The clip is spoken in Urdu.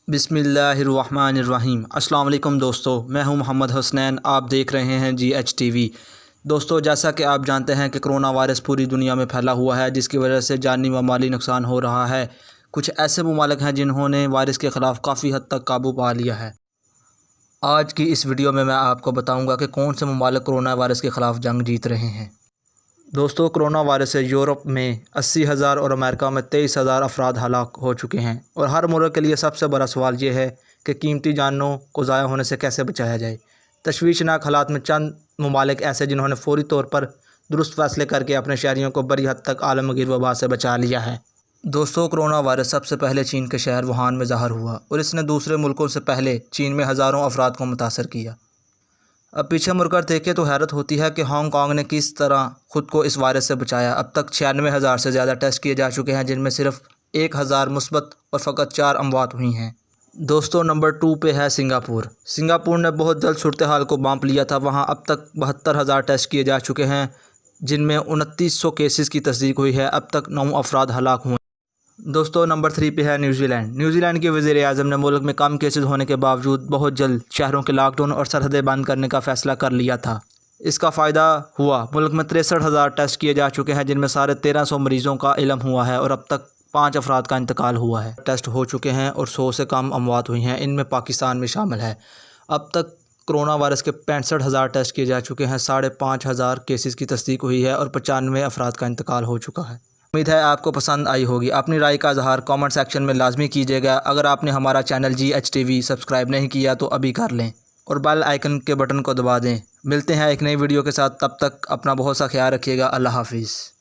بسم اللہ الرحمن الرحیم۔ السلام علیکم دوستو، میں ہوں محمد حسنین، آپ دیکھ رہے ہیں GH TV۔ دوستو، جیسا کہ آپ جانتے ہیں کہ کرونا وائرس پوری دنیا میں پھیلا ہوا ہے، جس کی وجہ سے جانی و مالی نقصان ہو رہا ہے۔ کچھ ایسے ممالک ہیں جنہوں نے وائرس کے خلاف کافی حد تک قابو پا لیا ہے۔ آج کی اس ویڈیو میں آپ کو بتاؤں گا کہ کون سے ممالک کرونا وائرس کے خلاف جنگ جیت رہے ہیں۔ دوستو، کرونا وائرس سے یورپ میں 80,000 اور امریکہ میں 23,000 افراد ہلاک ہو چکے ہیں، اور ہر ملک کے لیے سب سے بڑا سوال یہ ہے کہ قیمتی جانوں کو ضائع ہونے سے کیسے بچایا جائے۔ تشویشناک حالات میں چند ممالک ایسے جنہوں نے فوری طور پر درست فیصلے کر کے اپنے شہریوں کو بڑی حد تک عالمگیر وبا سے بچا لیا ہے۔ دوستو، کرونا وائرس سب سے پہلے چین کے شہر ووہان میں ظاہر ہوا، اور اس نے دوسرے ملکوں سے پہلے چین میں ہزاروں افراد کو متاثر کیا۔ اب پیچھے مڑ کر دیکھیں تو حیرت ہوتی ہے کہ ہانگ کانگ نے کس طرح خود کو اس وائرس سے بچایا۔ اب تک 96,000 سے زیادہ ٹیسٹ کیے جا چکے ہیں، جن میں صرف 1,000 مثبت اور فقط 4 اموات ہوئی ہیں۔ دوستو، نمبر 2 پہ ہے سنگاپور۔ سنگاپور نے بہت جلد صورتحال کو بانپ لیا تھا۔ وہاں اب تک 72,000 ٹیسٹ کیے جا چکے ہیں، جن میں 2900 کیسز کی تصدیق ہوئی ہے۔ اب تک 9 افراد ہلاک ہوئے۔ دوستو، نمبر 3 پہ ہے نیوزی لینڈ۔ نیوزی لینڈ کے وزیر اعظم نے ملک میں کم کیسز ہونے کے باوجود بہت جلد شہروں کے لاک ڈاؤن اور سرحدیں بند کرنے کا فیصلہ کر لیا تھا۔ اس کا فائدہ ہوا۔ ملک میں 63,000 ٹیسٹ کیے جا چکے ہیں، جن میں 1350 مریضوں کا علم ہوا ہے، اور اب تک 5 افراد کا انتقال ہوا ہے۔ ٹیسٹ ہو چکے ہیں اور 100 سے کم اموات ہوئی ہیں، ان میں پاکستان بھی شامل ہے۔ اب تک کرونا وائرس کے 65,000 ٹیسٹ کیے جا چکے ہیں، 5,500 کیسز کی تصدیق ہوئی ہے، اور 95 افراد کا انتقال ہو چکا ہے۔ امید ہے آپ کو پسند آئی ہوگی۔ اپنی رائے کا اظہار کامنٹ سیکشن میں لازمی کیجیے گا۔ اگر آپ نے ہمارا چینل GH TV سبسکرائب نہیں کیا تو ابھی کر لیں، اور بیل آئیکن کے بٹن کو دبا دیں۔ ملتے ہیں ایک نئی ویڈیو کے ساتھ، تب تک اپنا بہت سا خیال رکھیے گا۔ اللہ حافظ۔